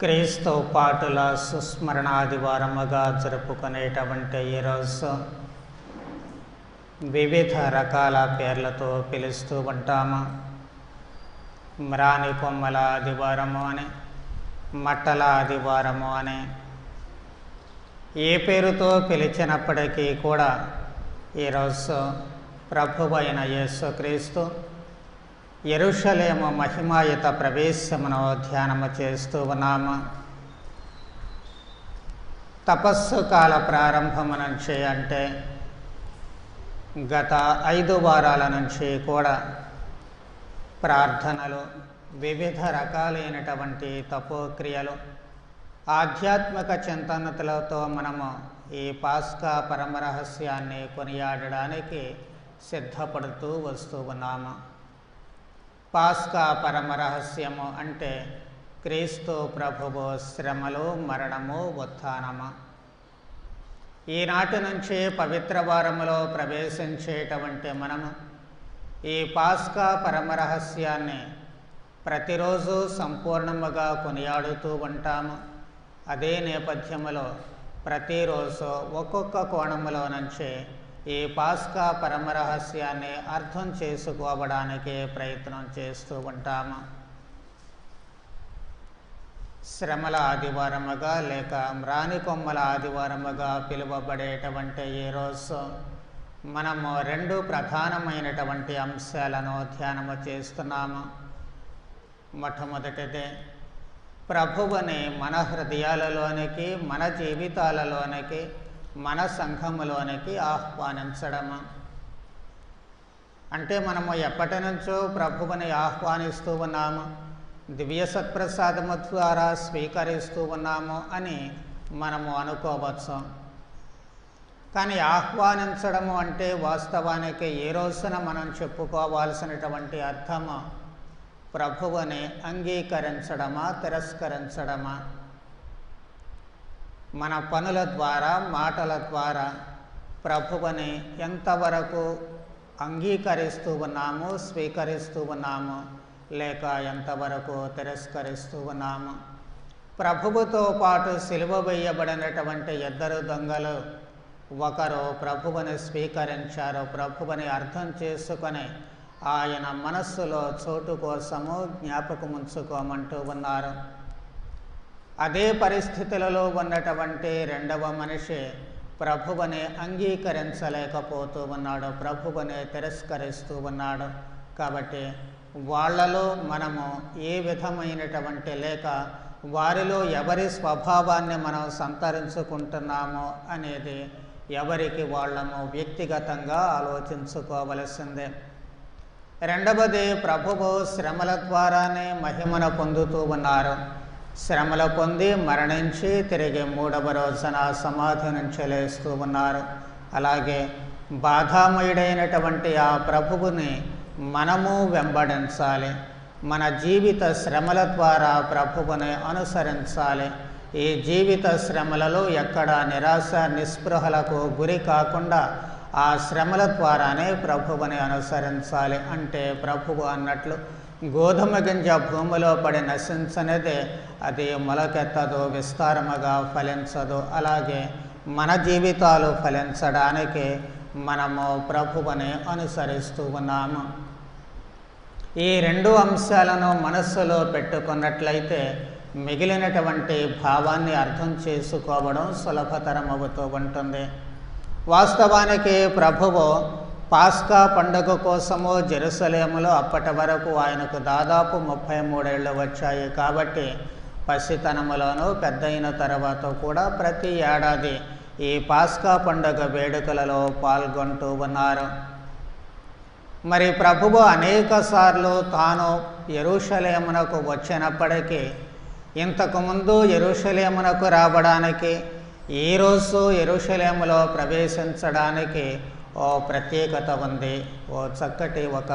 క్రీస్తు పాటుల సుస్మరణాదివారముగా జరుపుకునేటువంటి ఈరోజు వివిధ రకాల పేర్లతో పిలుస్తూ ఉంటాము. మ్రాని కొమ్మల ఆదివారము అని, మట్టల ఆదివారము అని. ఏ పేరుతో పిలిచినప్పటికీ కూడా ఈరోజు ప్రభువైన యేసుక్రీస్తు యెరూషలేము మహిమాయుత ప్రవేశమును ధ్యానము చేస్తూ ఉన్నాము. తపస్సు కాల ప్రారంభము నుంచి అంటే గత 5 వారాల నుంచి కూడా ప్రార్థనలు, వివిధ రకాలైనటువంటి తపోక్రియలు, ఆధ్యాత్మిక చింతనలతో మనము ఈ పాస్కా పరమరహస్యాన్ని కొనియాడడానికి సిద్ధపడుతూ వస్తూ ఉన్నాము. పాస్కా పరమరహస్యము అంటే క్రీస్తు ప్రభువు శ్రమలు, మరణము, ఉత్థానము. ఈనాటి నుంచి పవిత్ర వారములో ప్రవేశించేటువంటి మనము ఈ పాస్కా పరమరహస్యాన్ని ప్రతిరోజు సంపూర్ణముగా కొనియాడుతూ ఉంటాము. అదే నేపథ్యములో ప్రతిరోజు ఒక్కొక్క కోణములో నుంచి ఈ పాస్కా పరమరహస్యాన్ని అర్థం చేసుకోవడానికి ప్రయత్నం చేస్తూ ఉంటాము. శ్రమల ఆదివారముగా లేక మ్రాని కొమ్మల ఆదివారముగా పిలువబడేటువంటి ఈ రోజు మనము 2 ప్రధానమైనటువంటి అంశాలను ధ్యానము చేస్తున్నాము. మొట్టమొదటిదే ప్రభువుని మన హృదయాలలోనికి, మన జీవితాలలోనికి, మన సంఘములోనికి ఆహ్వానించడము. అంటే మనము ఎప్పటి నుంచో ప్రభువుని ఆహ్వానిస్తూ ఉన్నాము, దివ్య సత్ప్రసాదము ద్వారా స్వీకరిస్తూ ఉన్నాము అని మనము అనుకోవచ్చు. కానీ ఆహ్వానించడము అంటే వాస్తవానికి ఏ రోజున మనం చెప్పుకోవాల్సినటువంటి అర్థము ప్రభువుని అంగీకరించడమా, తిరస్కరించడమా? మన పనుల ద్వారా, మాటల ద్వారా ప్రభువుని ఎంతవరకు అంగీకరిస్తూ ఉన్నాము, స్వీకరిస్తూ ఉన్నాము, లేక ఎంతవరకు తిరస్కరిస్తూ ఉన్నాము? ప్రభువుతో పాటు సిలువ వేయబడినటువంటి 2 దొంగలు, ఒకరు ప్రభువుని స్వీకరించారు, ప్రభువుని అర్థం చేసుకొని ఆయన మనస్సులో చోటు కోసము జ్ఞాపకముంచుకోమంటూ ఉన్నారు. అదే పరిస్థితులలో ఉన్నటువంటి 2వ మనిషి ప్రభువుని అంగీకరించలేకపోతూ ఉన్నాడు, ప్రభువుని తిరస్కరిస్తూ ఉన్నాడు. కాబట్టి వాళ్ళలో మనము ఏ విధమైనటువంటి లేక వారిలో ఎవరి స్వభావాన్ని మనం సంతరించుకుంటున్నామో అనేది ఎవరికి వాళ్ళము వ్యక్తిగతంగా ఆలోచించుకోవలసిందే. రెండవది, ప్రభువు శ్రమల ద్వారానే మహిమను పొందుతూ ఉన్నారు. శ్రమలు పొంది మరణించి తిరిగి 3వ రోజున సమాధి నుంచి లేస్తూ ఉన్నారు. అలాగే బాధామయుడైనటువంటి ఆ ప్రభువుని మనము వెంబడించాలి. మన జీవిత శ్రమల ద్వారా ప్రభువుని అనుసరించాలి. ఈ జీవిత శ్రమలలో ఎక్కడ నిరాశ, నిస్పృహలకు గురి కాకుండా ఆ శ్రమల ద్వారానే ప్రభువుని అనుసరించాలి. అంటే ప్రభువు అన్నట్లు గోధుమ గింజ భూమిలో పడి నశించనిదే, అది మొలకెత్తదు, విస్తారముగా ఫలించదు. అలాగే మన జీవితాలు ఫలించడానికి మనము ప్రభువుని అనుసరిస్తూ ఉన్నాము. ఈ 2 అంశాలను మనస్సులో పెట్టుకున్నట్లయితే మిగిలినటువంటి భావాన్ని అర్థం చేసుకోవడం సులభతరం అవుతూ ఉంటుంది. వాస్తవానికి ప్రభువు పాస్కా పండుగ కోసము జెరూసలేములో అప్పటి వరకు ఆయనకు దాదాపు 33 ఏళ్ళు వచ్చాయి. కాబట్టి పసితనములోనూ పెద్దయిన తర్వాత కూడా ప్రతి ఏడాది ఈ పాస్కా పండుగ వేడుకలలో పాల్గొంటూ ఉన్నారు. మరి ప్రభువు అనేక సార్లు తాను యెరూషలేమునకు వచ్చినప్పటికీ ఇంతకుముందు యెరూషలేమునకు రావడానికి, ఈరోజు యెరూషలేములో ప్రవేశించడానికి ఓ ప్రత్యేకత ఉంది. ఓ చక్కటి ఒక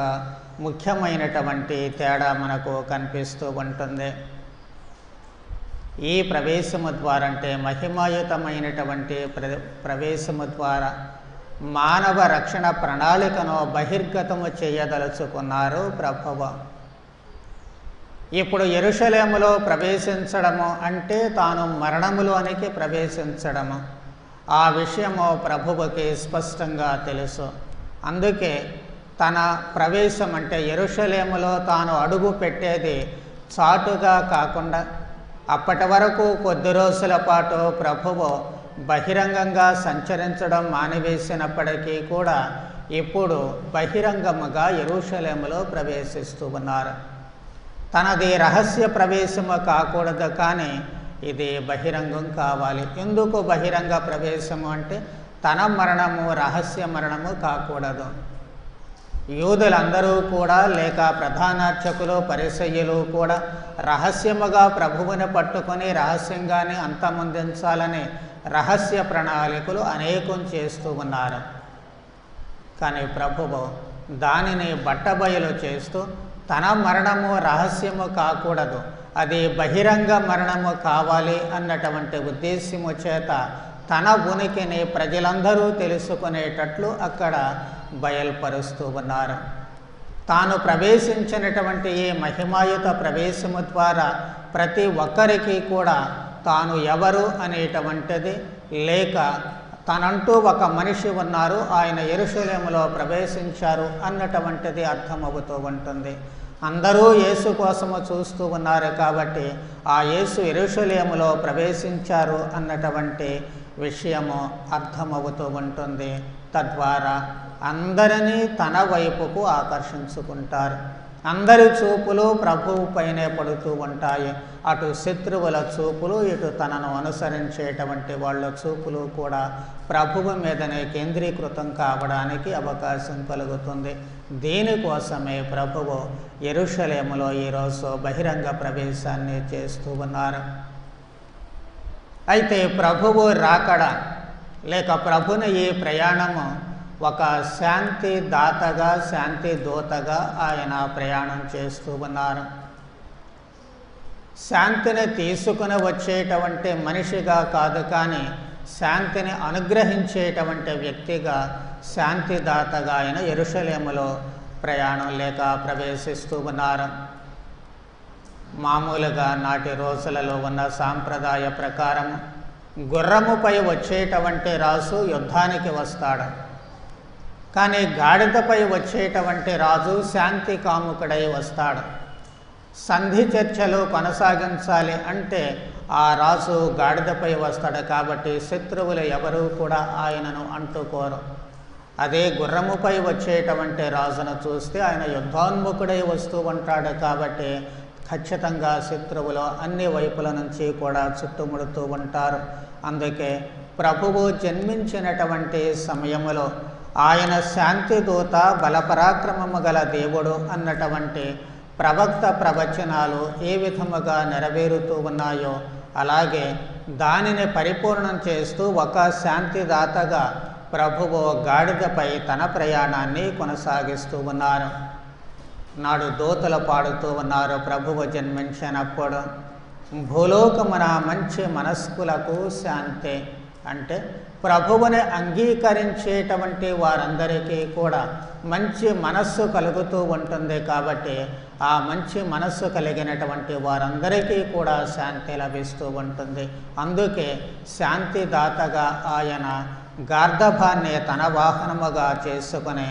ముఖ్యమైనటువంటి తేడా మనకు కనిపిస్తూ ఉంటుంది. ఈ ప్రవేశము ద్వారా అంటే మహిమాయుతమైనటువంటి ప్రవేశము ద్వారా మానవ రక్షణ ప్రణాళికను బహిర్గతము చేయదలుచుకున్నారు ప్రభువు. ఇప్పుడు యెరూషలేములో ప్రవేశించడము అంటే తాను మరణములోనికి ప్రవేశించడము. ఆ విషయము ప్రభువుకి స్పష్టంగా తెలుసు. అందుకే తన ప్రవేశం అంటే యెరూషలేములో తాను అడుగు పెట్టేది చాటుగా కాకుండా అప్పటి వరకు కొద్ది రోజుల పాటు ప్రభువు బహిరంగంగా సంచరించడం మానివేసినప్పటికీ కూడా ఇప్పుడు బహిరంగముగా యెరూషలేములో ప్రవేశిస్తూ ఉన్నారు. తనది రహస్య ప్రవేశము కాకూడదు, కానీ ఇది బహిరంగం కావాలి. ఎందుకు బహిరంగ ప్రవేశము అంటే తన మరణము రహస్య మరణము కాకూడదు. యూదులందరూ కూడా లేక ప్రధానార్చకులు పరిసయ్యులు కూడా రహస్యముగా ప్రభువుని పట్టుకొని రహస్యంగానే అంతమొందించాలని రహస్య ప్రణాళికలు అనేకం చేస్తూ ఉన్నారు. కానీ ప్రభువు దానిని బట్టబయలు చేస్తూ తన మరణము రహస్యము కాకూడదు, అది బహిరంగ మరణము కావాలి అన్నటువంటి ఉద్దేశ్యము చేత తన ఉనికిని ప్రజలందరూ తెలుసుకునేటట్లు అక్కడ బయలుపరుస్తూ ఉన్నారు. తాను ప్రవేశించినటువంటి ఈ మహిమాయుత ప్రవేశము ద్వారా ప్రతి ఒక్కరికి కూడా తాను ఎవరు అనేటువంటిది, లేక తనంటూ ఒక మనిషి ఉన్నారు, ఆయన యెరూషలేములో ప్రవేశించారు అన్నటువంటిది అర్థమవుతూ ఉంటుంది. అందరూ యేసు కోసము చూస్తూ ఉన్నారు కాబట్టి ఆ యేసు యెరూషలేములో ప్రవేశించారు అన్నటువంటి విషయము అర్థమవుతూ ఉంటుంది. తద్వారా అందరినీ తన వైపుకు ఆకర్షించుకుంటారు. అందరి చూపులు ప్రభువు పైనే పడుతూ ఉంటాయి. అటు శత్రువుల చూపులు, ఇటు తనను అనుసరించేటువంటి వాళ్ళ చూపులు కూడా ప్రభువు మీదనే కేంద్రీకృతం కావడానికి అవకాశం కలుగుతుంది. దీనికోసమే ప్రభువు యెరూషలేములో ఈరోజు బహిరంగ ప్రవేశాన్ని చేస్తూ ఉన్నారు. అయితే ప్రభువు రాకడ లేక ప్రభుని ఈ ప్రయాణము ఒక శాంతి దాతగా, శాంతి దూతగా ఆయన ప్రయాణం చేస్తూ ఉన్నారు. శాంతిని తీసుకుని వచ్చేటువంటి మనిషిగా కాదు, కానీ శాంతిని అనుగ్రహించేటువంటి వ్యక్తిగా, శాంతిదాతగా ఆయన యెరూషలేములో ప్రయాణం లేక ప్రవేశిస్తూ ఉన్నారు. మామూలుగా నాటి రోజులలో ఉన్న సాంప్రదాయ ప్రకారం గుర్రముపై వచ్చేటువంటి రాజు యుద్ధానికి వస్తాడు, కానీ గాడిదపై వచ్చేటువంటి రాజు శాంతి కాముకుడై వస్తాడు. సంధి చర్చలు కొనసాగించాలి అంటే ఆ రాజు గాడిదపై వస్తాడు కాబట్టి శత్రువులు ఎవరూ కూడా ఆయనను అంటుకోరు. అదే గుర్రముపై వచ్చేటువంటి రాజును చూస్తే ఆయన యుద్ధోన్ముఖుడై వస్తూ ఉంటాడు కాబట్టి ఖచ్చితంగా శత్రువులు అన్ని వైపుల నుంచి కూడా చుట్టుముడుతూ ఉంటారు. అందుకే ప్రభువు జన్మించినటువంటి సమయములో ఆయన శాంతిదూత, బలపరాక్రమము గల దేవుడు అన్నటువంటి ప్రవక్త ప్రవచనాలు ఏ విధముగా నెరవేరుతూ ఉన్నాయో అలాగే దానిని పరిపూర్ణం చేస్తూ ఒక శాంతిదాతగా ప్రభువు గాడిదపై తన ప్రయాణాన్ని కొనసాగిస్తూ ఉన్నారు. నాడు దూతలు పాడుతూ ఉన్నారు, ప్రభువు జన్మించినప్పుడు భూలోకమున మంచి మనస్కులకు శాంతి. అంటే ప్రభువుని అంగీకరించేటువంటి వారందరికీ కూడా మంచి మనస్సు కలుగుతూ ఉంటుంది కాబట్టి ఆ మంచి మనస్సు కలిగినటువంటి వారందరికీ కూడా శాంతి లభిస్తూ ఉంటుంది. అందుకే శాంతిదాతగా ఆయన గార్ధబాన్ని తన వాహనముగా చేసుకుని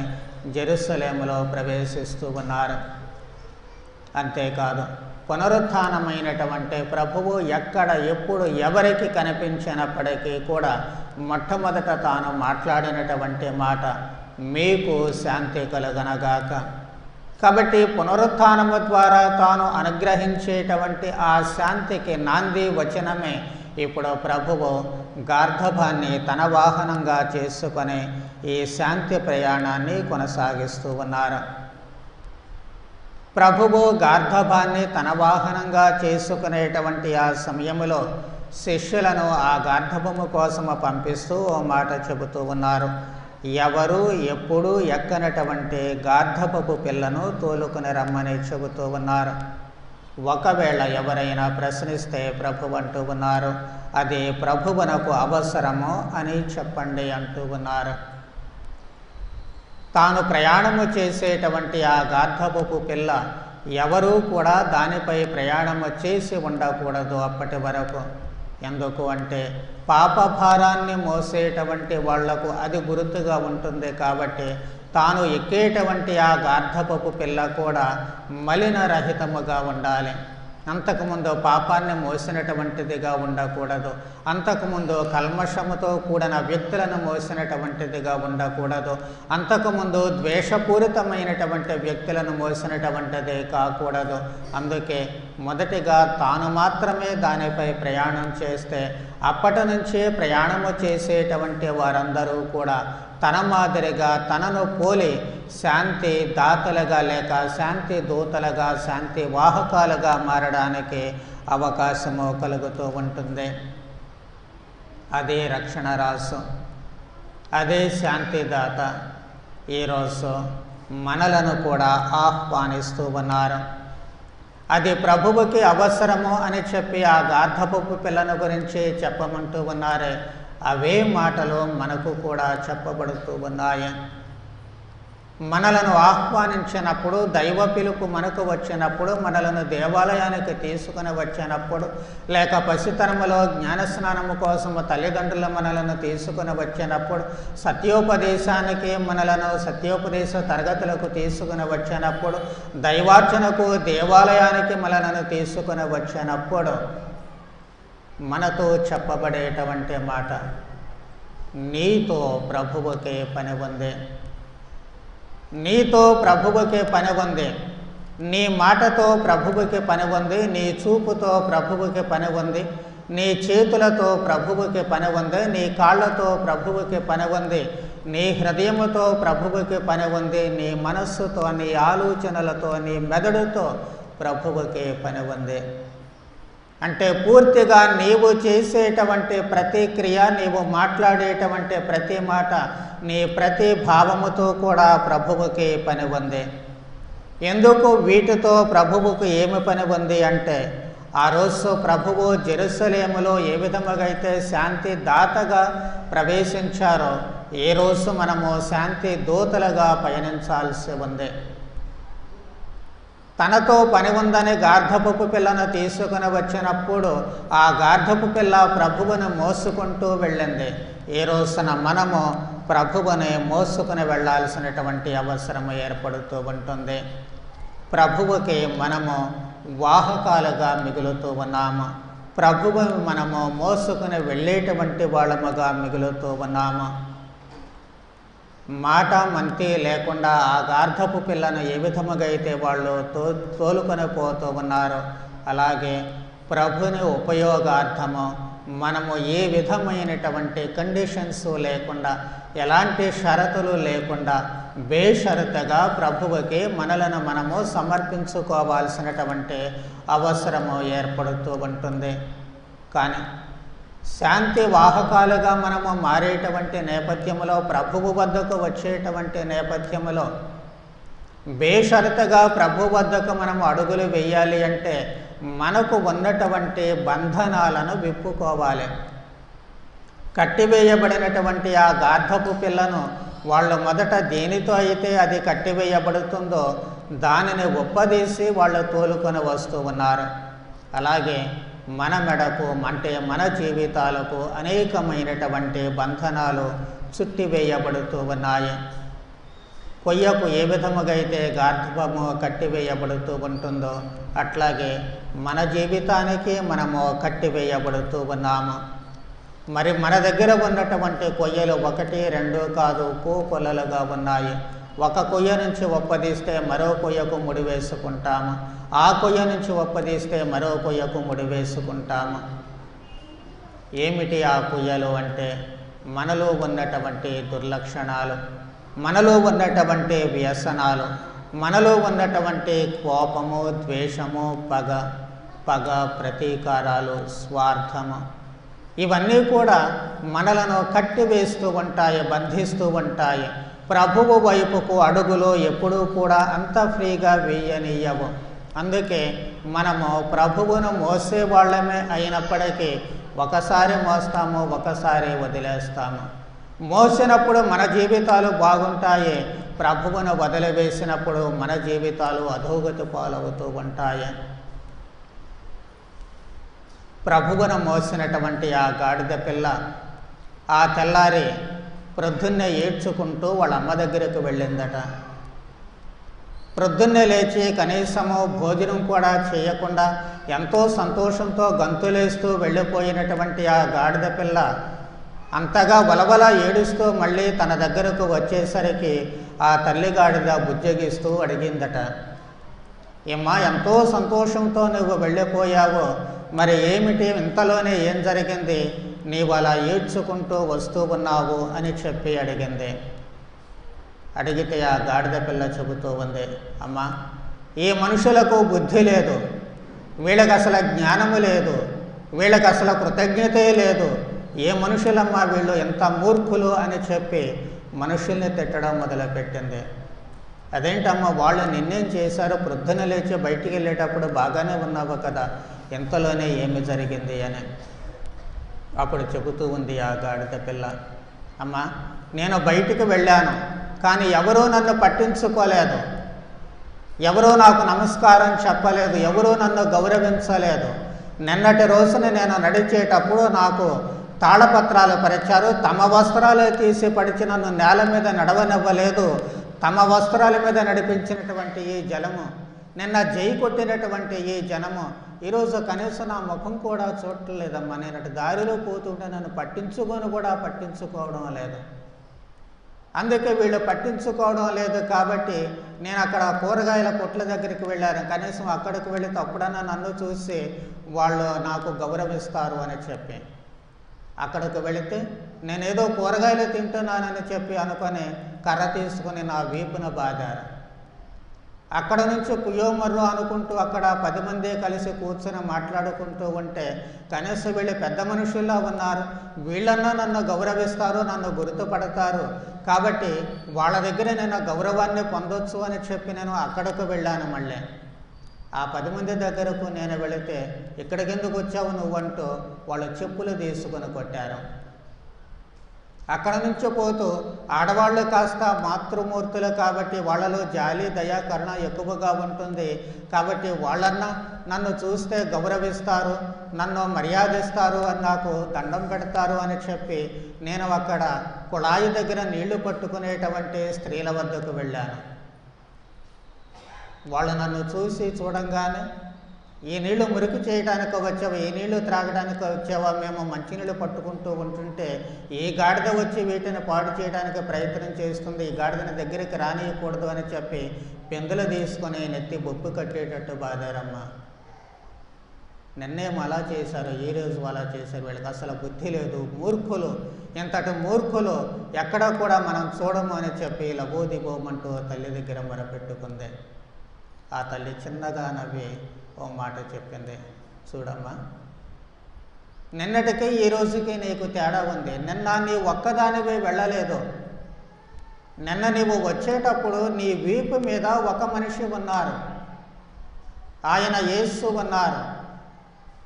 జెరూసలేములో ప్రవేశిస్తూ ఉన్నారు. అంతేకాదు పునరుత్థానమైనటువంటి ప్రభువు ఎక్కడ ఎప్పుడు ఎవరికి కనిపించినప్పటికీ కూడా మొట్టమొదట తాను మాట్లాడినటువంటి మాట మీకు శాంతి కలుగనగాక. కాబట్టి పునరుత్థానము ద్వారా తాను అనుగ్రహించేటువంటి ఆ శాంతికి నాంది వచనమే ఇప్పుడు ప్రభువు గార్ధబాన్ని తన వాహనంగా చేసుకొని ఈ శాంతి ప్రయాణాన్ని కొనసాగిస్తూ ఉన్నారు. ప్రభువు గార్ధబాన్ని తన వాహనంగా చేసుకునేటువంటి ఆ సమయంలో శిష్యులను ఆ గార్ధబము కోసము పంపిస్తూ ఓ మాట చెబుతూ ఉన్నారు. ఎవరు ఎప్పుడు ఎక్కనటువంటి గార్ధబపు పిల్లను తోలుకుని రమ్మని చెబుతూ ఉన్నారు. ఒకవేళ ఎవరైనా ప్రశ్నిస్తే ప్రభు అంటూ ఉన్నారు, అది ప్రభువునకు అవసరము అని చెప్పండి అంటూ ఉన్నారు. తాను ప్రయాణము చేసేటువంటి ఆ గార్ధబపు పిల్ల ఎవరూ కూడా దానిపై ప్రయాణం చేసి ఉండకూడదు అప్పటి వరకు. ఎందుకు అంటే పాపభారాన్ని మోసేటువంటి వాళ్లకు అది గుర్తుగా ఉంటుంది. కాబట్టి తాను ఎక్కేటువంటి ఆ గార్ధపపు పిల్ల కూడా మలినరహితముగా ఉండాలి. అంతకుముందు పాపాన్ని మోసినటువంటిదిగా ఉండకూడదు. అంతకుముందు కల్మషముతో కూడిన వ్యక్తులను మోసినటువంటిదిగా ఉండకూడదు. అంతకుముందు ద్వేషపూరితమైనటువంటి వ్యక్తులను మోసినటువంటిది కాకూడదు. అందుకే మొదటిగా తాను మాత్రమే దానిపై ప్రయాణం చేస్తే అప్పటి నుంచే ప్రయాణము చేసేటువంటి వారందరూ కూడా తన మాదిరిగా తనను పోలి శాంతి దాతలుగా లేక శాంతి దూతలుగా శాంతి వాహకాలుగా మారడానికి అవకాశము కలుగుతూ ఉంటుంది. అదే రక్షణ రాసు, అదే శాంతిదాత ఈరోజు మనలను కూడా ఆహ్వానిస్తూ ఉన్నారు. అది ప్రభువుకి అవసరము అని చెప్పి ఆ గార్ధపపు పిల్లను గురించి చెప్పమంటూ ఉన్నారే, అవే మాటలు మనకు కూడా చెప్పబడుతూ ఉన్నాయి. మనలను ఆహ్వానించినప్పుడు, దైవ పిలుపు మనకు వచ్చినప్పుడు, మనలను దేవాలయానికి తీసుకుని వచ్చినప్పుడు, లేక పసితనములో జ్ఞానస్నానము కోసము తల్లిదండ్రులు మనలను తీసుకుని వచ్చినప్పుడు, సత్యోపదేశానికి మనలను సత్యోపదేశ తరగతులకు తీసుకుని వచ్చినప్పుడు, దైవార్చనకు దేవాలయానికి మనలను తీసుకుని వచ్చినప్పుడు మనతో చెప్పబడేటువంటి మాట, నీతో ప్రభువుకే పని ఉంది, నీతో ప్రభువుకే పని ఉంది, నీ మాటతో ప్రభువుకి పని ఉంది, నీ చూపుతో ప్రభువుకి పని ఉంది, నీ చేతులతో ప్రభువుకి పని ఉంది, నీ కాళ్ళతో ప్రభువుకి పని ఉంది, నీ హృదయముతో ప్రభువుకి పని ఉంది, నీ మనస్సుతో, నీ ఆలోచనలతో, నీ మెదడుతో ప్రభువుకి పని ఉంది. అంటే పూర్తిగా నీవు చేసేటువంటి ప్రతి క్రియ, నీవు మాట్లాడేటువంటి ప్రతి మాట, నీ ప్రతి భావముతో కూడా ప్రభువుకి పని ఉంది. ఎందుకు వీటితో ప్రభువుకు ఏమి పని ఉంది అంటే, ఆ రోజు ప్రభువు జెరూసలేములో ఏ విధముగా అయితే శాంతి దాతగా ప్రవేశించారో, ఏ రోజు మనము శాంతి దూతలుగా పయనించాల్సి ఉంది. తనతో పని ఉందని గార్ధపపు పిల్లను తీసుకుని వచ్చినప్పుడు ఆ గార్ధపు పిల్ల ప్రభువును మోసుకుంటూ వెళ్ళింది. ఈ రోజున మనము ప్రభువుని మోసుకుని వెళ్ళాల్సినటువంటి అవసరం ఏర్పడుతూ ఉంటుంది. ప్రభువుకి మనము వాహకాలుగా మిగులుతూ ఉన్నాము. ప్రభువుని మనము మోసుకుని వెళ్ళేటువంటి వాళ్ళముగా మిగులుతూ ఉన్నాము. మాట మంతి లేకుండా ఆ గార్ధపు పిల్లను ఏ విధముగా అయితే వాళ్ళు తోలుకొని పోతూ ఉన్నారో, అలాగే ప్రభుని ఉపయోగార్థము మనము ఏ విధమైనటువంటి కండిషన్స్ లేకుండా, ఎలాంటి షరతులు లేకుండా బేషరతుగా ప్రభువుకి మనలను మనము సమర్పించుకోవాల్సినటువంటి అవసరము ఏర్పడుతూ ఉంటుంది. కానీ శాంతి వాహకాలుగా మనము మారేటువంటి నేపథ్యంలో, ప్రభువు వద్దకు వచ్చేటువంటి నేపథ్యంలో బేషరతుగా ప్రభు వద్దకు మనము అడుగులు వేయాలి అంటే మనకు ఉన్నటువంటి బంధనాలను విప్పుకోవాలి. కట్టివేయబడినటువంటి ఆ గార్ధపు పిల్లను వాళ్ళు మొదట దేనితో అయితే అది కట్టివేయబడుతుందో దానిని ఒప్పదీసి వాళ్ళు తోలుకొని వస్తూ ఉన్నారు. అలాగే మన మెడకు అంటే మన జీవితాలకు అనేకమైనటువంటి బంధనాలు చుట్టివేయబడుతూ ఉన్నాయి. కొయ్యకు ఏ విధముగా అయితే గార్ధపము కట్టివేయబడుతూ ఉంటుందో అట్లాగే మన జీవితానికి మనము కట్టివేయబడుతూ ఉన్నాము. మరి మన దగ్గర ఉన్నటువంటి కొయ్యలు 1, 2 కాదు, పూకొలలుగా ఉన్నాయి. ఒక కొయ్య నుంచి ఒప్పదీస్తే మరో కొయ్యకు ముడి వేసుకుంటాము, ఆ కొయ్య నుంచి ఒప్పదీస్తే మరో కొయ్యకు ముడి వేసుకుంటాము. ఏమిటి ఆ కొయ్యలు అంటే మనలో ఉన్నటువంటి దుర్లక్షణాలు, మనలో ఉన్నటువంటి వ్యసనాలు, మనలో ఉన్నటువంటి కోపము, ద్వేషము, పగ, ప్రతీకారాలు, స్వార్థము, ఇవన్నీ కూడా మనలను కట్టివేస్తూ ఉంటాయి, బంధిస్తూ ఉంటాయి. ప్రభువు వైపుకు అడుగులో ఎప్పుడూ కూడా అంత ఫ్రీగా వేయనీయవు. అందుకే మనము ప్రభువును మోసేవాళ్ళమే అయినప్పటికీ ఒకసారి మోస్తాము, ఒకసారి వదిలేస్తాము. మోసినప్పుడు మన జీవితాలు బాగుంటాయి, ప్రభువును వదిలివేసినప్పుడు మన జీవితాలు అధోగతి పాలవుతూ ఉంటాయి. ప్రభువును మోసినటువంటి ఆ గాడిద పిల్ల ఆ తెల్లారి ప్రొద్దున్నే ఏడ్చుకుంటూ వాళ్ళ అమ్మ దగ్గరకు వెళ్ళిందట. ప్రొద్దున్నే లేచి కనీసము భోజనం కూడా చేయకుండా ఎంతో సంతోషంతో గంతులేస్తూ వెళ్ళిపోయినటువంటి ఆ గాడిద పిల్ల అంతగా వలవల ఏడుస్తూ మళ్ళీ తన దగ్గరకు వచ్చేసరికి ఆ తల్లి గాడిద బుజ్జగిస్తూ అడిగిందట, ఏమ్మా ఎంతో సంతోషంతో నువ్వు వెళ్ళిపోయావో, మరి ఏమిటి ఇంతలోనే ఏం జరిగింది, నీవు అలా ఏడ్చుకుంటూ వస్తూ ఉన్నావు అని చెప్పి అడిగింది. అడిగితే ఆ గాడిద పిల్ల చెబుతూ ఉంది, అమ్మా ఈ మనుషులకు బుద్ధి లేదు, వీళ్ళకి అసలు జ్ఞానము లేదు, వీళ్ళకి అసలు కృతజ్ఞతే లేదు, ఏ మనుషులమ్మా వీళ్ళు, ఎంత మూర్ఖులు అని చెప్పి మనుషుల్ని తిట్టడం మొదలుపెట్టింది. అదేంటమ్మా వాళ్ళు నిన్నేం చేశారో, ప్రొద్దున లేచి బయటికి వెళ్ళేటప్పుడు బాగానే ఉన్నావు కదా, ఎంతలోనే ఏమి జరిగింది అని. అప్పుడు చెబుతూ ఉంది ఆ గాడిద పిల్ల, అమ్మా నేను బయటికి వెళ్ళాను, కానీ ఎవరూ నన్ను పట్టించుకోలేదు, ఎవరూ నాకు నమస్కారం చెప్పలేదు, ఎవరూ నన్ను గౌరవించలేదు. నిన్నటి రోజున నేను నడిచేటప్పుడు నాకు తాళపత్రాలు పరిచారు, తమ వస్త్రాలు తీసి పడిచి నన్ను నేల మీద నడవనివ్వలేదు. తమ వస్త్రాల మీద నడిపించినటువంటి ఈ జలము, నిన్న జై కొట్టినటువంటి ఈ జనము ఈరోజు కనీసం నా ముఖం కూడా చూడలేదమ్మా. నేను దారిలో పోతుంటే నన్ను పట్టించుకోవడం లేదు. అందుకే వీళ్ళు పట్టించుకోవడం లేదు కాబట్టి నేను అక్కడ కూరగాయల కొట్ల దగ్గరికి వెళ్ళాను, కనీసం అక్కడికి వెళితే అప్పుడన్నా నన్ను చూసి వాళ్ళు నాకు గౌరవిస్తారు అని చెప్పి అక్కడికి వెళితే నేనేదో కూరగాయలు తింటున్నానని చెప్పి అనుకొని కర్ర తీసుకుని నా వీపున బాదారు. అక్కడ నుంచి కుయోమర్రు అనుకుంటూ అక్కడ 10 మంది కలిసి కూర్చొని మాట్లాడుకుంటూ ఉంటే కనీసం వీళ్ళు పెద్ద మనుషుల్లా ఉన్నారు, వీళ్ళన్నా నన్ను గౌరవిస్తారు, నన్ను గుర్తుపడతారు, కాబట్టి వాళ్ళ దగ్గర నేను గౌరవాన్ని పొందొచ్చు అని చెప్పి నేను అక్కడికి వెళ్ళాను. మళ్ళీ ఆ 10 మంది దగ్గరకు నేను వెళితే ఇక్కడికి ఎందుకు వచ్చావు నువ్వంటూ వాళ్ళు చెప్పులు తీసుకొని కొట్టారు. అక్కడ నుంచి పోతూ ఆడవాళ్ళు కాస్త మాతృమూర్తులు కాబట్టి వాళ్ళలో జాలి దయా కరుణ ఎక్కువగా ఉంటుంది, కాబట్టి వాళ్ళన్నా నన్ను చూస్తే గౌరవిస్తారు, నన్ను మర్యాదిస్తారు, అని నాకు దండం పెడతారు అని చెప్పి నేను అక్కడ కుళాయి దగ్గర నీళ్లు పట్టుకునేటువంటి స్త్రీల వద్దకు వెళ్ళాను. వాళ్ళు నన్ను చూడంగానే ఈ నీళ్లు మురికి చేయడానికి వచ్చావా, ఈ నీళ్లు త్రాగడానికి వచ్చావా, మేము మంచినీళ్ళు పట్టుకుంటూ ఉంటుంటే ఈ గాడిద వచ్చి వీటిని పాడు చేయడానికి ప్రయత్నం చేస్తుంది, ఈ గాడిదని దగ్గరికి రానియకూడదు అని చెప్పి పెందులు తీసుకొని నెత్తి బొప్పు కట్టేటట్టు బాధారమ్మ. నిన్నేమో అలా చేశారు, ఈ రోజు అలా చేశారు, వీళ్ళకి అసలు బుద్ధి లేదు, మూర్ఖులు, ఎంతటి మూర్ఖులు ఎక్కడా కూడా మనం చూడము అని చెప్పి లబోదిబోమంటూ తల్లి దగ్గర మొరపెట్టుకుంది. ఆ తల్లి చిన్నగా నవ్వి ఓ మాట చెప్పింది, చూడమ్మా నిన్నటికి ఈ రోజుకి నీకు తేడా ఉంది. నిన్న నీ ఒక్కదానివే వెళ్ళలేదు, నిన్న నీవు వచ్చేటప్పుడు నీ వీపు మీద ఒక మనిషి ఉన్నారు, ఆయన యేసు ఉన్నారు.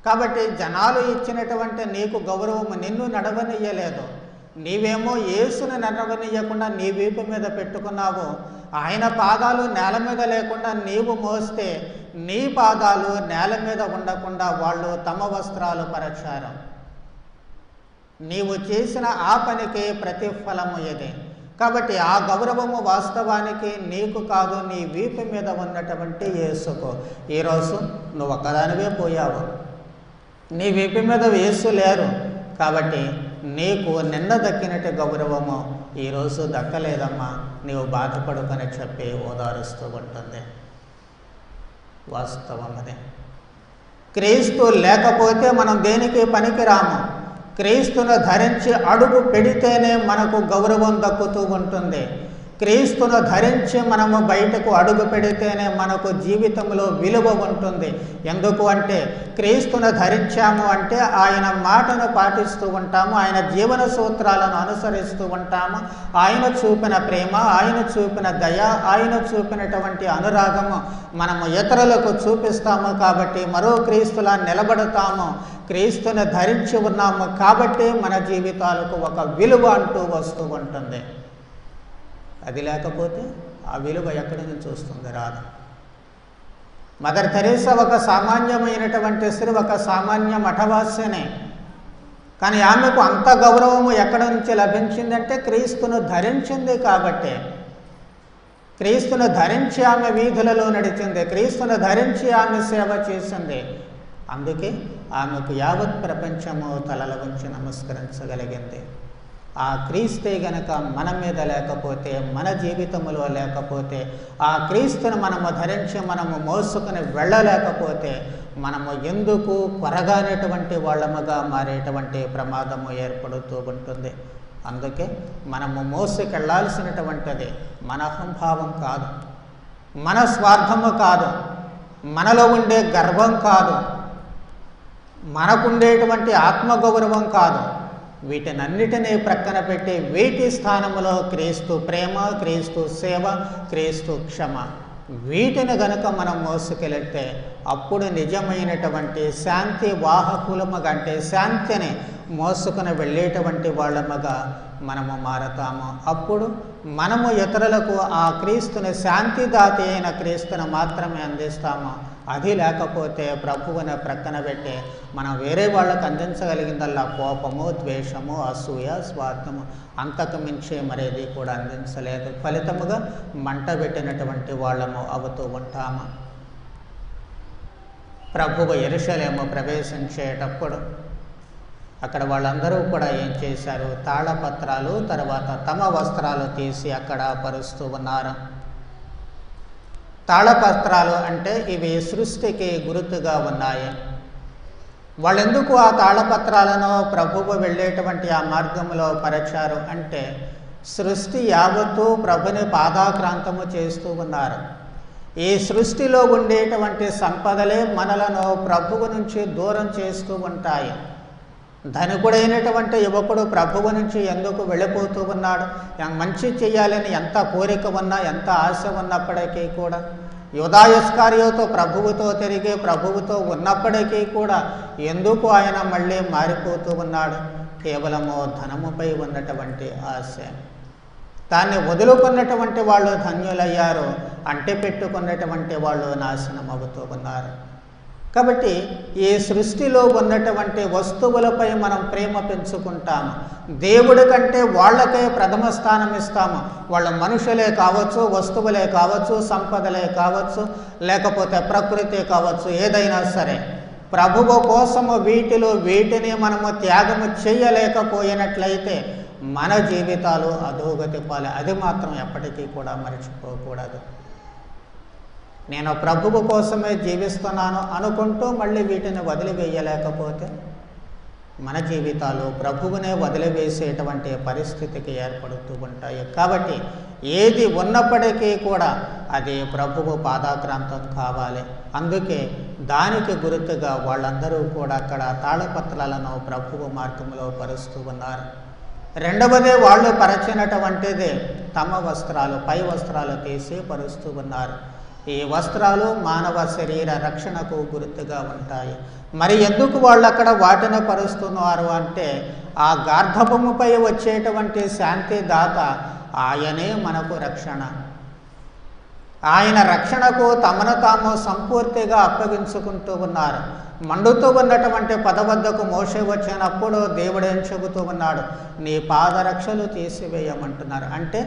కాబట్టి జనాలు ఇచ్చినటువంటి నీకు గౌరవం నిన్ను నడవనియ్యలేదు, నీవేమో యేసుని నడవనియ్యకుండా నీ వీపు మీద పెట్టుకున్నావు. ఆయన పాదాలు నేల మీద లేకుండా నీవు మోస్తే నీ పాదాలు నేల మీద ఉండకుండా వాళ్ళు తమ వస్త్రాలు పరచారు. నీవు చేసిన ఆ పనికి ప్రతిఫలము ఇది. కాబట్టి ఆ గౌరవము వాస్తవానికి నీకు కాదు, నీ వీపు మీద ఉన్నటువంటి యేసుకు. ఈరోజు నువ్వు ఒక్కదానివే పోయావు, నీ వీపు మీద యేసు లేరు, కాబట్టి నీకు నిన్న దక్కినట్టు గౌరవము ఈరోజు దక్కలేదమ్మా, నీవు బాధపడుకొని చెప్పి ఓదారుస్తూ ఉంటుంది. వాస్తవం అదే. క్రీస్తు లేకపోతే మనం దేనికి పనికిరాము. క్రీస్తును ధరించి అడుగు పెడితేనే మనకు గౌరవం దక్కుతూ ఉంటుంది. క్రీస్తును ధరించి మనము బయటకు అడుగు పెడితేనే మనకు జీవితంలో విలువ ఉంటుంది. ఎందుకు అంటే క్రీస్తును ధరించాము అంటే ఆయన మాటను పాటిస్తూ ఉంటాము, ఆయన జీవన సూత్రాలను అనుసరిస్తూ ఉంటాము, ఆయన చూపిన ప్రేమ, ఆయన చూపిన దయ, ఆయన చూపినటువంటి అనురాగము మనము ఇతరులకు చూపిస్తాము. కాబట్టి మరో క్రీస్తులా నిలబడతాము. క్రీస్తును ధరించి ఉన్నాము కాబట్టి మన జీవితాలకు ఒక విలువ అంటూ వస్తూ ఉంటుంది. అది లేకపోతే ఆ విలువ ఎక్కడి నుంచి వస్తుంది? రాదు. మదర్ తెరీసా ఒక సామాన్యమైనటువంటి స్త్రీ, ఒక సామాన్య మఠవాస్యనే. కానీ ఆమెకు అంత గౌరవము ఎక్కడి నుంచి లభించిందంటే క్రీస్తును ధరించింది కాబట్టే. క్రీస్తును ధరించి ఆమె వీధులలో నడిచింది, క్రీస్తును ధరించి ఆమె సేవ చేసింది. అందుకే ఆమెకు యావత్ ప్రపంచము తలల వంచి నమస్కరించగలిగింది. ఆ క్రీస్తే గనక మన మీద లేకపోతే, మన జీవితంలో లేకపోతే, ఆ క్రీస్తును మనము ధరించి మనము మోసుకుని వెళ్ళలేకపోతే మనము ఎందుకు కొరగానేటువంటి వాళ్ళముగా మారేటువంటి ప్రమాదము ఏర్పడుతూ ఉంటుంది. అందుకే మనము మోసుకెళ్లాల్సినటువంటిది మన అహంభావం కాదు, మన స్వార్థము కాదు, మనలో ఉండే గర్వం కాదు, మనకుండేటువంటి ఆత్మగౌరవం కాదు. వీటినన్నిటినీ ప్రక్కన పెట్టి వీటి స్థానంలో క్రీస్తు ప్రేమ, క్రీస్తు సేవ, క్రీస్తు క్షమ, వీటిని గనుక మనం మోసుకెళ్తే అప్పుడు నిజమైనటువంటి శాంతి వాహకులముగా, అంటే శాంతిని మోసుకుని వెళ్ళేటువంటి వాళ్ళముగా మనము మారతాము. అప్పుడు మనము ఇతరులకు ఆ క్రీస్తుని, శాంతిదాతి అయిన క్రీస్తుని మాత్రమే అందిస్తాము. అది లేకపోతే ప్రభువుని ప్రక్కన పెట్టి మనం వేరే వాళ్ళకు అందించగలిగిందల్లా కోపము, ద్వేషము, అసూయ, స్వార్థము, అంతకు మించి మరేది కూడా అందించలేదు. ఫలితముగా మంట పెట్టినటువంటి వాళ్ళము అవుతూ ఉంటాము. ప్రభువు యెరూషలేము ప్రవేశించేటప్పుడు అక్కడ వాళ్ళందరూ కూడా ఏం చేశారు? తాళపత్రాలు, తర్వాత తమ వస్త్రాలు తీసి అక్కడ పరుస్తూ ఉన్నారు. తాళపత్రాలు అంటే ఇవి సృష్టికి గుర్తుగా ఉన్నాయి. వాళ్ళెందుకు ఆ తాళపత్రాలను ప్రభువు వెళ్ళేటువంటి ఆ మార్గంలో పరిచారు అంటే సృష్టి యావత్తు ప్రభుని పాదాక్రాంతము చేస్తూ ఉన్నారు. ఈ సృష్టిలో ఉండేటువంటి సంపదలే మనలను ప్రభువు నుంచి దూరం చేస్తూ ఉంటాయి. ధనికుడైనటువంటి యువకుడు ప్రభువు నుంచి ఎందుకు వెళ్ళిపోతూ ఉన్నాడు? మంచి చేయాలని ఎంత కోరిక ఉన్నా, ఎంత ఆశ ఉన్నప్పటికీ కూడా, యూదా ఇస్కరియోతు ప్రభువుతో తిరిగి ప్రభువుతో ఉన్నప్పటికీ కూడా ఎందుకు ఆయన మళ్ళీ మారిపోతూ ఉన్నాడు? కేవలము ధనముపై ఉన్నటువంటి ఆశ. దాన్ని వదులుకున్నటువంటి వాళ్ళు ధన్యులయ్యారు, అంటిపెట్టుకున్నటువంటి వాళ్ళు నాశనం అవుతూ ఉన్నారు. కాబట్టి ఈ సృష్టిలో ఉన్నటువంటి వస్తువులపై మనం ప్రేమ పెంచుకుంటాము. దేవుడి కంటే వాళ్ళకే ప్రథమ స్థానం ఇస్తాము. వాళ్ళ మనుషులే కావచ్చు, వస్తువులే కావచ్చు, సంపదలే కావచ్చు, లేకపోతే ప్రకృతి కావచ్చు, ఏదైనా సరే ప్రభువు కోసము వీటిని మనము త్యాగము చేయలేకపోయినట్లయితే మన జీవితాలు అధోగతి పాలే. అది మాత్రం ఎప్పటికీ కూడా మర్చిపోకూడదు. నేను ప్రభువు కోసమే జీవిస్తున్నాను అనుకుంటూ మళ్ళీ వీటిని వదిలివేయలేకపోతే మన జీవితాలు ప్రభువునే వదిలివేసేటువంటి పరిస్థితికి ఏర్పడుతూ ఉంటాయి. కాబట్టి ఏది ఉన్నప్పటికీ కూడా అది ప్రభువు పాదాక్రాంతం కావాలి. అందుకే దానికి గుర్తుగా వాళ్ళందరూ కూడా అక్కడ తాళపత్రాలను ప్రభువు మార్గంలో పరుస్తూ ఉన్నారు. రెండవదే వాళ్ళు పరచినటువంటిదే తమ వస్త్రాలు, పై వస్త్రాలు తీసి పరుస్తూ ఉన్నారు. ఈ వస్త్రాలు మానవ శరీర రక్షణకు గుర్తుగా ఉంటాయి. మరి ఎందుకు వాళ్ళు అక్కడ వాటిని పరుస్తున్నారు అంటే ఆ గార్ధబొమ్మపై వచ్చేటువంటి శాంతిదాత ఆయనే మనకు రక్షణ. ఆయన రక్షణకు తమను తాము సంపూర్తిగా అప్పగించుకుంటూ ఉన్నారు. మండుతూ ఉన్నటువంటి పదవద్దకు మోషే వచ్చినప్పుడు దేవుడు ఏం చెబుతూ ఉన్నాడు? నీ పాదరక్షలు తీసివేయమంటున్నారు. అంటే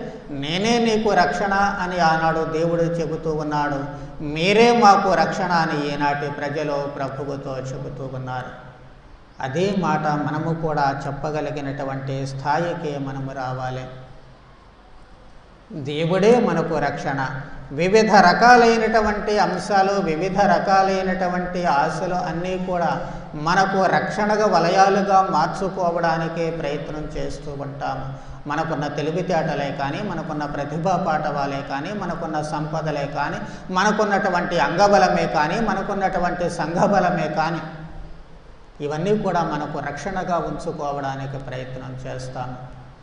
నేనే నీకు రక్షణ అని ఆనాడు దేవుడు చెబుతూ ఉన్నాడు. మీరే మాకు రక్షణ అని ఈనాటి ప్రజలు ప్రభువుతో చెబుతూ ఉన్నారు. అదే మాట మనము కూడా చెప్పగలిగినటువంటి స్థాయికి మనము రావాలి. దేవుడే మనకు రక్షణ. వివిధ రకాలైనటువంటి అంశాలు, వివిధ రకాలైనటువంటి ఆశలు అన్నీ కూడా మనకు రక్షణగా వలయాలుగా మార్చుకోవడానికి ప్రయత్నం చేస్తూ ఉంటాము. మనకున్న తెలివితేటలే కానీ, మనకున్న ప్రతిభా పాఠవాలే కానీ, మనకున్న సంపదలే కానీ, మనకున్నటువంటి అంగబలమే కానీ, మనకున్నటువంటి సంఘబలమే కానీ, ఇవన్నీ కూడా మనకు రక్షణగా ఉంచుకోవడానికి ప్రయత్నం చేస్తాము.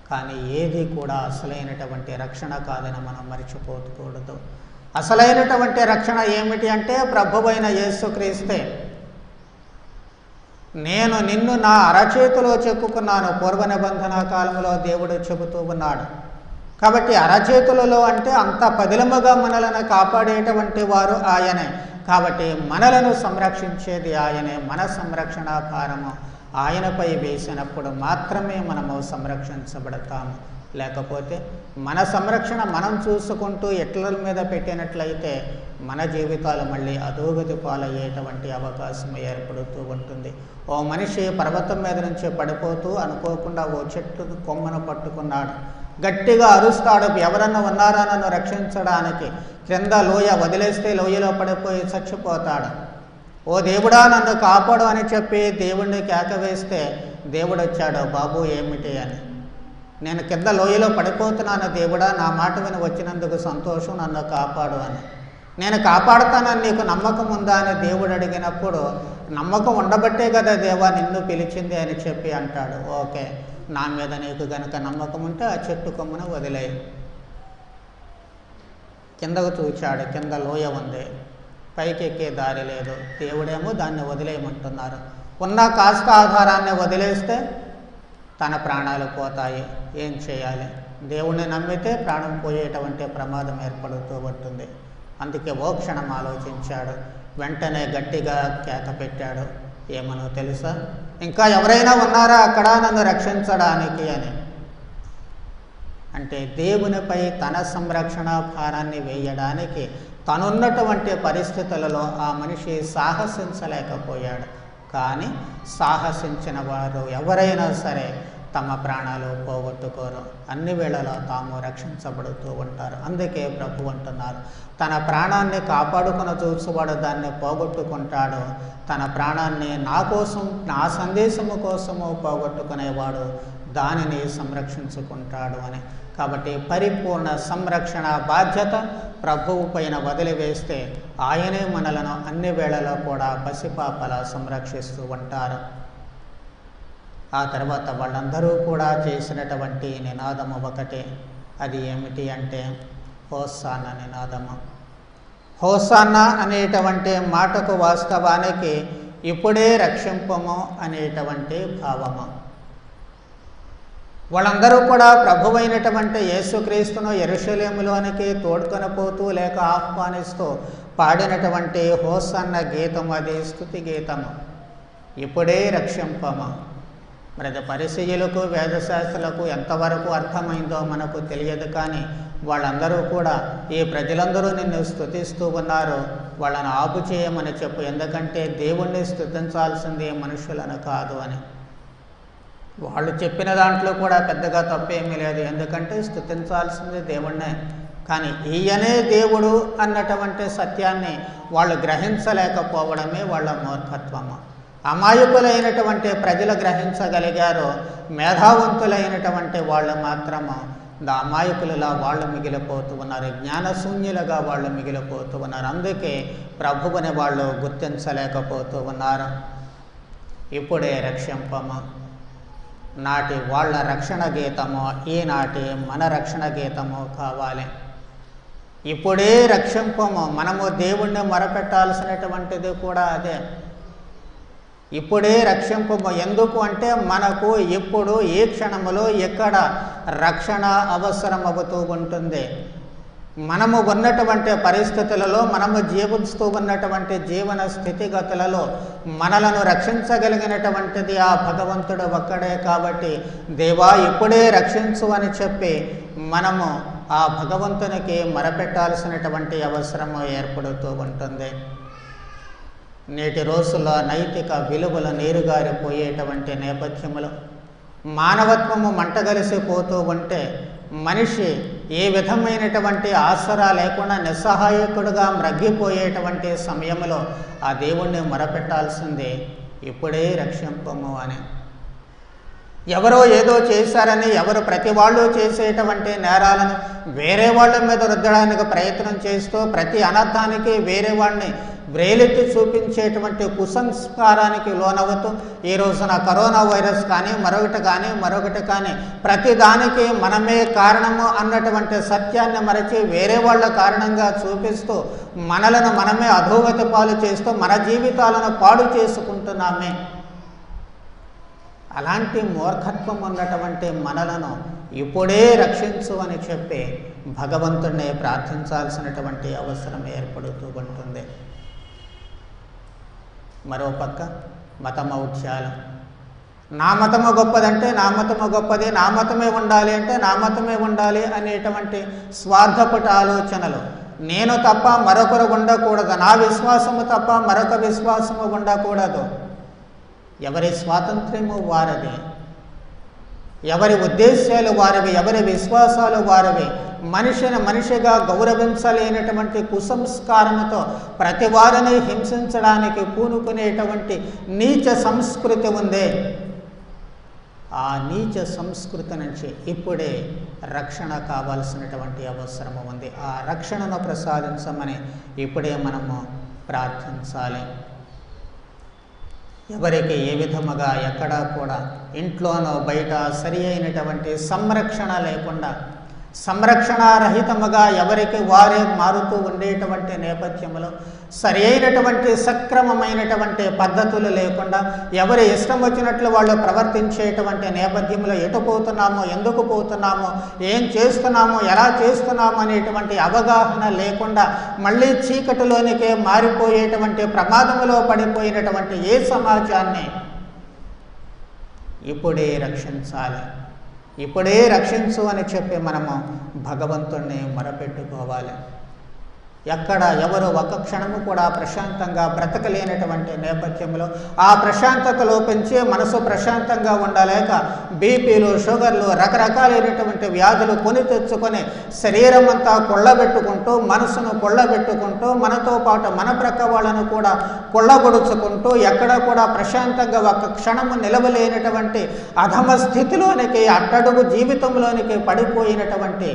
కానీ ఏది కూడా అసలైనటువంటి రక్షణ కాదని మనం మర్చిపోకూడదు. అసలైనటువంటి రక్షణ ఏమిటి అంటే ప్రభువైన యేసుక్రీస్తే. నేను నిన్ను నా అరచేతిలో చెక్కుకున్నాను పూర్వ నిబంధన కాలంలో దేవుడు చెబుతూ ఉన్నాడు. కాబట్టి అరచేతులలో అంటే అంత పదిలముగా మనలను కాపాడేటువంటి వారు ఆయనే. కాబట్టి మనలను సంరక్షించేది ఆయనే. మన సంరక్షణ భారము ఆయనపై వేసినప్పుడు మాత్రమే మనము సంరక్షించబడతాము. లేకపోతే మన సంరక్షణ మనం చూసుకుంటూ ఎట్ల మీద పెట్టినట్లయితే మన జీవితాలు మళ్ళీ అధోగతి పాలయ్యేటువంటి అవకాశం ఏర్పడుతూ ఉంటుంది. ఓ మనిషి పర్వతం మీద నుంచి పడిపోతూ అనుకోకుండా ఓ చెట్టు కొమ్మను పట్టుకున్నాడు. గట్టిగా అరుస్తాడు, ఎవరన్నా ఉన్నారా నన్ను రక్షించడానికి, క్రింద లోయ వదిలేస్తే లోయలో పడిపోయి చచ్చిపోతాడు. ఓ దేవుడా నన్ను కాపాడు అని చెప్పి దేవుణ్ణి కేక వేస్తే దేవుడు వచ్చాడు, బాబు ఏమిటి అని. నేను కింద లోయలో పడిపోతున్నాను దేవుడా, నా మాట విని వచ్చినందుకు సంతోషం, నన్ను కాపాడు అని. నేను కాపాడుతానని నీకు నమ్మకం ఉందా అని దేవుడు అడిగినప్పుడు, నమ్మకం ఉండబట్టే కదా దేవా నిన్ను పిలిచింది అని చెప్పి అంటాడు. ఓకే, నా మీద నీకు గనక నమ్మకం ఉంటే ఆ చెట్టు కొమ్మను వదిలేయి. కిందకు చూచాడు, కింద లోయ ఉంది, పైకి ఎక్కే దారి లేదు. దేవుడేమో దాన్ని వదిలేయమంటున్నారు. ఉన్న కాస్త ఆధారాన్ని వదిలేస్తే తన ప్రాణాలు పోతాయి. ఏం చేయాలి? దేవుణ్ణి నమ్మితే ప్రాణం పోయేటువంటి ప్రమాదం ఏర్పడుతూ ఉంటుంది. అందుకే ఓ క్షణం ఆలోచించాడు. వెంటనే గట్టిగా కేక పెట్టాడు, ఏమనో తెలుసా, ఇంకా ఎవరైనా ఉన్నారా అక్కడ నన్ను రక్షించడానికి అని. అంటే దేవునిపై తన సంరక్షణ భారాన్ని వేయడానికి తనున్నటువంటి పరిస్థితులలో ఆ మనిషి సాహసించలేకపోయాడు. కానీ సాహసించిన వారు ఎవరైనా సరే తమ ప్రాణాలు పోగొట్టుకోరు, అన్ని వేళలా తాము రక్షించబడుతూ ఉంటారు. అందుకే ప్రభు అంటున్నారు, తన ప్రాణాన్ని కాపాడుకుని చూసువాడు దాన్ని పోగొట్టుకుంటాడు, తన ప్రాణాన్ని నా కోసం, నా సందేశము కోసము పోగొట్టుకునేవాడు దానిని సంరక్షించుకుంటాడు అని. కాబట్టి పరిపూర్ణ సంరక్షణ బాధ్యత ప్రభువు పైన వదిలివేస్తే ఆయనే మనలను అన్ని వేళలో కూడా పసిపాపలా సంరక్షిస్తూ ఉంటారు. ఆ తర్వాత వాళ్ళందరూ కూడా చేసినటువంటి నినాదము ఒకటే. అది ఏమిటి అంటే హోసానా నినాదము. హోసానా అనేటువంటి మాటకు వాస్తవానికి ఇప్పుడే రక్షింపము అనేటువంటి భావము. వాళ్ళందరూ కూడా ప్రభువైనటువంటి యేసుక్రీస్తును యెరూషలేములోనికి తోడ్కొని పోతూ లేక ఆహ్వానిస్తూ పాడినటువంటి హోసన్న గీతం, అది స్తుతి గీతము. ఇప్పుడే రక్షింపము. మరి అది పరిసయ్యులకు వేదశాస్త్రులకు ఎంతవరకు అర్థమైందో మనకు తెలియదు. కానీ వాళ్ళందరూ కూడా ఈ ప్రజలందరూ నిన్ను స్తుతిస్తూ ఉన్నారు, వాళ్ళని ఆపు చేయమని చెప్పు, ఎందుకంటే దేవుణ్ణి స్తుతించాల్సింది మనుషులను కాదు అని. వాళ్ళు చెప్పిన దాంట్లో కూడా పెద్దగా తప్పేమీ లేదు, ఎందుకంటే స్తుతించాల్సింది దేవుణ్ణే. కానీ ఈయనే దేవుడు అన్నటువంటి సత్యాన్ని వాళ్ళు గ్రహించలేకపోవడమే వాళ్ళ మూర్ఖత్వము. అమాయకులైనటువంటి ప్రజలు గ్రహించగలిగారు, మేధావంతులైనటువంటి వాళ్ళు మాత్రము అమాయకులులా వాళ్ళు మిగిలిపోతూ ఉన్నారు, జ్ఞానశూన్యులుగా వాళ్ళు మిగిలిపోతూ ఉన్నారు. అందుకే ప్రభువుని వాళ్ళు గుర్తించలేకపోతూ ఉన్నారు. ఇప్పుడే రక్షింపము. నాటి వాళ్ళ రక్షణ గీతము ఈనాటి మన రక్షణ గీతము కావాలి. ఇప్పుడే రక్షింపము. మనము దేవుణ్ణి మొరపెట్టాల్సినటువంటిది కూడా అదే. ఇప్పుడే రక్షింపము. ఎందుకు అంటే మనకు ఇప్పుడు ఈ క్షణములో ఎక్కడ రక్షణ అవసరం అవుతూ ఉంటుంది. మనము ఉన్నటువంటి పరిస్థితులలో, మనము జీవిస్తూ ఉన్నటువంటి జీవన స్థితిగతులలో మనలను రక్షించగలిగినటువంటిది ఆ భగవంతుడు ఒక్కడే. కాబట్టి దేవా ఇప్పుడే రక్షించు అని చెప్పి మనము ఆ భగవంతునికి మొరపెట్టాల్సినటువంటి అవసరము ఏర్పడుతూ ఉంటుంది. నేటి రోజుల్లో నైతిక విలువలు నీరుగారిపోయేటువంటి నేపథ్యములో మానవత్వము మంటగలిసిపోతూ ఉంటే మనిషి ఏ విధమైనటువంటి ఆసరా లేకుండా నిస్సహాయకుడుగా మ్రగ్గిపోయేటువంటి సమయంలో ఆ దేవుణ్ణి మొరపెట్టాల్సిందే ఇప్పుడే రక్షింపము అని. ఎవరో ఏదో చేశారని ఎవరు ప్రతి వాళ్ళు చేసేటువంటి నేరాలను వేరే వాళ్ళ మీద రుద్దడానికి ప్రయత్నం చేస్తూ ప్రతి అనర్థానికి వేరే వాడిని వ్రేలెత్తి చూపించేటువంటి కుసంస్కారానికి లోనవుతూ ఈ రోజున కరోనా వైరస్ కానీ మరొకటి కానీ ప్రతి దానికి మనమే కారణము అన్నటువంటి సత్యాన్ని మరచి వేరే వాళ్ళ కారణంగా చూపిస్తూ మనలను మనమే అధోగతి పాలు చేస్తూ మన జీవితాలను పాడు చేసుకుంటున్నామే. అలాంటి మూర్ఖత్వం ఉన్నటువంటి మనలను ఇప్పుడే రక్షించు అని చెప్పి భగవంతుడిని ప్రార్థించాల్సినటువంటి అవసరం ఏర్పడుతూ ఉంటుంది. మరోపక్క మతమౌఢ్యాలు. నా మతము గొప్పదంటే నా మతము గొప్పది, నా మతమే ఉండాలి అంటే నా మతమే ఉండాలి అనేటువంటి స్వార్థపట ఆలోచనలు. నేను తప్ప మరొకరు ఉండకూడదు, నా విశ్వాసము తప్ప మరొక విశ్వాసము ఉండకూడదు. ఎవరి స్వాతంత్ర్యము వారిది, ఎవరి ఉద్దేశాలు వారివి, ఎవరి విశ్వాసాలు వారివి. మనిషిని మనిషిగా గౌరవించలేనటువంటి కుసంస్కారముతో ప్రతి వారిని హింసించడానికి పూనుకునేటువంటి నీచ సంస్కృతి ఉందే, ఆ నీచ సంస్కృతి నుంచి ఇప్పుడే రక్షణ కావాల్సినటువంటి అవసరము ఉంది. ఆ రక్షణను ప్రసాదించమని ఇప్పుడే మనము ప్రార్థించాలి. ఎవరికి ఏ విధముగా ఎక్కడా కూడా ఇంట్లోనో బయట సరి అయినటువంటి సంరక్షణ లేకుండా, సంరక్షణారహితముగా ఎవరికి వారే మారుతూ ఉండేటువంటి నేపథ్యంలో సరి అయినటువంటి సక్రమమైనటువంటి పద్ధతులు లేకుండా ఎవరి ఇష్టం వచ్చినట్లు వాళ్ళు ప్రవర్తించేటువంటి నేపథ్యంలో ఎటు పోతున్నామో, ఎందుకు పోతున్నామో, ఏం చేస్తున్నామో, ఎలా చేస్తున్నామో అనేటువంటి అవగాహన లేకుండా మళ్ళీ చీకటిలోనికే మారిపోయేటువంటి ప్రమాదంలో పడిపోయినటువంటి ఏ సమాజాన్ని ఇప్పుడే రక్షించాలి. ఇప్పుడే రక్షించు అని చెప్పి మనము భగవంతుణ్ణి మొరపెట్టుకోవాలి. ఎక్కడ ఎవరు ఒక క్షణము కూడా ప్రశాంతంగా బ్రతకలేనటువంటి నేపథ్యంలో ఆ ప్రశాంతత లోపించే మనసు ప్రశాంతంగా ఉండలేక బీపీలు, షుగర్లు, రకరకాలైనటువంటి వ్యాధులు కొని తెచ్చుకొని శరీరం అంతా కొళ్ళబెట్టుకుంటూ, మనసును కొళ్ళబెట్టుకుంటూ, మనతో పాటు మన ప్రక్క వాళ్ళను కూడా కొళ్ళగొడుచుకుంటూ ఎక్కడ కూడా ప్రశాంతంగా ఒక క్షణము నిలవలేనటువంటి అధమ స్థితిలోనికి, అట్టడుగు జీవితంలోనికి పడిపోయినటువంటి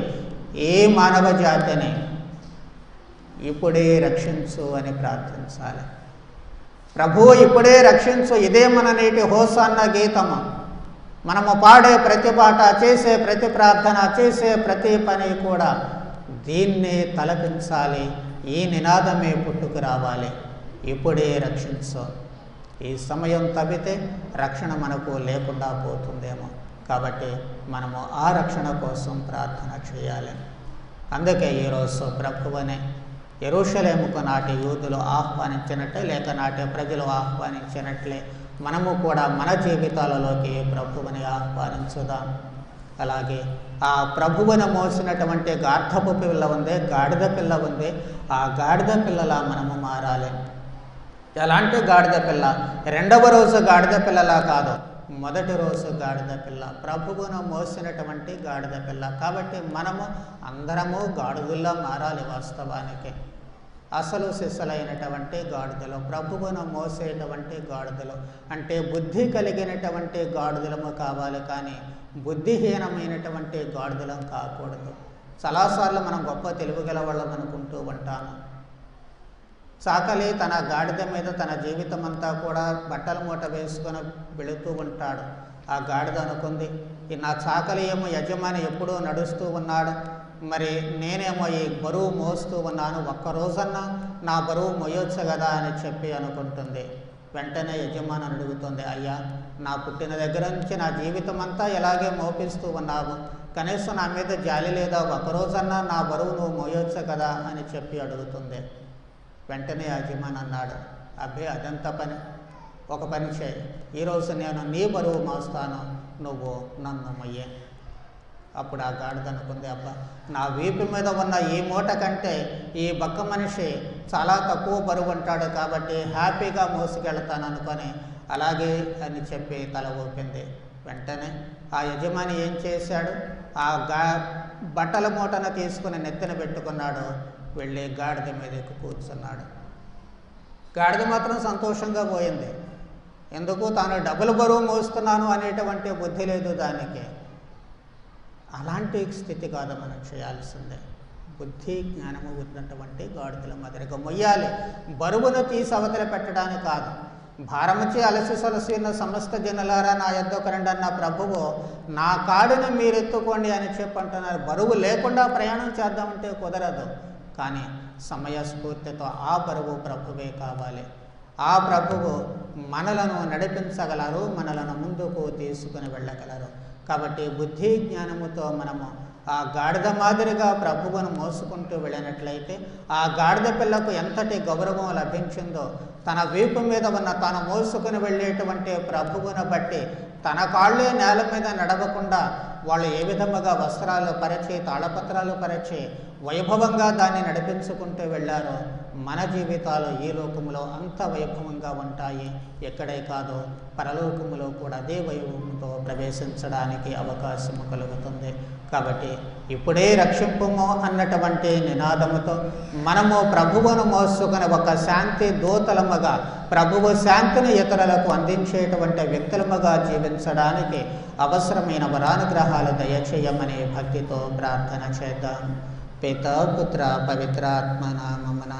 ఏ మానవ జాతిని ఇప్పుడే రక్షించు అని ప్రార్థించాలి. ప్రభు ఇప్పుడే రక్షించు, ఇదే మన నేటి హోసాన్న గీతము. మనము పాడే ప్రతి పాట, చేసే ప్రతి ప్రార్థన, చేసే ప్రతి పని కూడా దీన్నే తలపించాలి. ఈ నినాదమే పుట్టుకు రావాలి. ఇప్పుడే రక్షించు. ఈ సమయం తప్పితే రక్షణ మనకు లేకుండా పోతుందేమో. కాబట్టి మనము ఆ రక్షణ కోసం ప్రార్థన చేయాలి. అందుకే ఈరోజు ప్రభువనే యెరూషలేముకు నాటి యూదులు ఆహ్వానించినట్టే, లేక నాటి ప్రజలు ఆహ్వానించినట్లే మనము కూడా మన జీవితాలలోకి ప్రభువుని ఆహ్వానించుదాం. అలాగే ఆ ప్రభువుని మోసినటువంటి గార్ధపు పిల్ల ఉంది, గాడిద పిల్ల ఉంది. ఆ గాడిద పిల్లలా మనము మారాలి. ఎలాంటి గాడిద పిల్ల? రెండవ రోజు గాడిద పిల్లలా కాదు, మొదటి రోజు గాడిద పిల్ల, ప్రభువును మోసినటువంటి గాడిద పిల్ల. కాబట్టి మనము అందరము గాడిదల్లా మారాలి. వాస్తవానికి అసలు సిసలైనటువంటి గాడిదలు, ప్రభువును మోసేటువంటి గాడిదలు అంటే బుద్ధి కలిగినటువంటి గాడిదలము కావాలి, కానీ బుద్ధిహీనమైనటువంటి గాడిదలం కాకూడదు. చాలాసార్లు మనం గొప్ప తెలివిగల వాళ్ళం అనుకుంటూ ఉంటాము. చాకలి తన గాడిద మీద తన జీవితం అంతా కూడా బట్టల మూట వేసుకొని వెళుతూ ఉంటాడు. ఆ గాడిద అనుకుంది, నా చాకలి ఏమో యజమాని ఎప్పుడూ నడుస్తూ ఉన్నాడు, మరి నేనేమో ఈ బరువు మోస్తూ ఉన్నాను, ఒక్కరోజన్నా నా బరువు మోయొచ్చు కదా అని చెప్పి అనుకుంటుంది. వెంటనే యజమాని అడుగుతుంది, అయ్యా, నా పుట్టిన దగ్గర నుంచి నా జీవితం అంతా ఎలాగే మోపిస్తూ ఉన్నావు, కనీసం నా మీద జాలి లేదా, ఒక్కరోజన్నా నా బరువు నువ్వు మోయొచ్చు కదా అని చెప్పి అడుగుతుంది. వెంటనే యజమాని అన్నాడు, అబ్బే అదంతా పని, ఒక పని చేయి, ఈరోజు నేను నీ బరువు మోస్తాను, నువ్వు నన్ను మొయ్యే. అప్పుడు ఆ గాడిద అనుకుంది, అబ్బా, నా వీపు మీద ఉన్న ఈ మూట కంటే ఈ బక్క మనిషి చాలా తక్కువ బరువు ఉంటాడు, కాబట్టి హ్యాపీగా మోసుకెళ్తాను అనుకొని అలాగే అని చెప్పి తల ఊపింది. వెంటనే ఆ యజమాని ఏం చేశాడు, ఆ బట్టల మూటను తీసుకుని నెత్తిన పెట్టుకున్నాడు, వెళ్ళి గాడిద మీద ఎక్కి కూర్చున్నాడు. గాడిద మాత్రం సంతోషంగా పోయింది. ఎందుకు? తాను డబుల్ బరువు మోస్తున్నాను అనేటువంటి బుద్ధి లేదు దానికి. అలాంటి స్థితి కాదు మనం చేయాల్సిందే. బుద్ధి జ్ఞానము ఉన్నటువంటి గాడిదల మాదిరిగా మొయ్యాలి. బరువును తీసి అవతల పెట్టడానికి కాదు. భారముచే అలసి సొలసిన సమస్త జనులారా నా యొద్దకు రండి అన్న ప్రభువు నా కాడిని మీరు ఎత్తుకోండి అని చెప్పంటున్నారు. బరువు లేకుండా ప్రయాణం చేద్దామంటే కుదరదు, కానీ సమయస్ఫూర్తితో ఆ బరువు ప్రభువే కావాలి. ఆ ప్రభువు మనలను నడిపించగలరు, మనలను ముందుకు తీసుకుని వెళ్ళగలరు. కాబట్టి బుద్ధి జ్ఞానముతో మనము ఆ గాడిద మాదిరిగా ప్రభువును మోసుకుంటూ వెళ్ళినట్లయితే ఆ గాడిద పిల్లకు ఎంతటి గౌరవం లభించిందో, తన వీపు మీద ఉన్న తాను మోసుకుని వెళ్ళేటువంటి ప్రభువును బట్టి తన కాళ్ళే నేల మీద నడవకుండా వాళ్ళు ఏ విధముగా వస్త్రాలు పరిచి తాళపత్రాలు పరిచి వైభవంగా దాన్ని నడిపించుకుంటూ వెళ్ళారో మన జీవితాలు ఈ లోకములో అంత వైభవంగా ఉంటాయి. ఎక్కడే కాదు పరలోకములో కూడా అదే వైభవంతో ప్రవేశించడానికి అవకాశం కలుగుతుంది. కాబట్టి ఇప్పుడే రక్షింపుము అన్నటువంటి నినాదముతో మనము ప్రభువును మోసుకుని ఒక శాంతి దూతలముగా, ప్రభువు శాంతిని ఇతరులకు అందించేటువంటి వ్యక్తులముగా జీవించడానికి అవసరమైన వరానుగ్రహాలు దయచేయమని భక్తితో ప్రార్థన చేద్దాం. పితా పుత్ర పవిత్రాత్మ నామమున.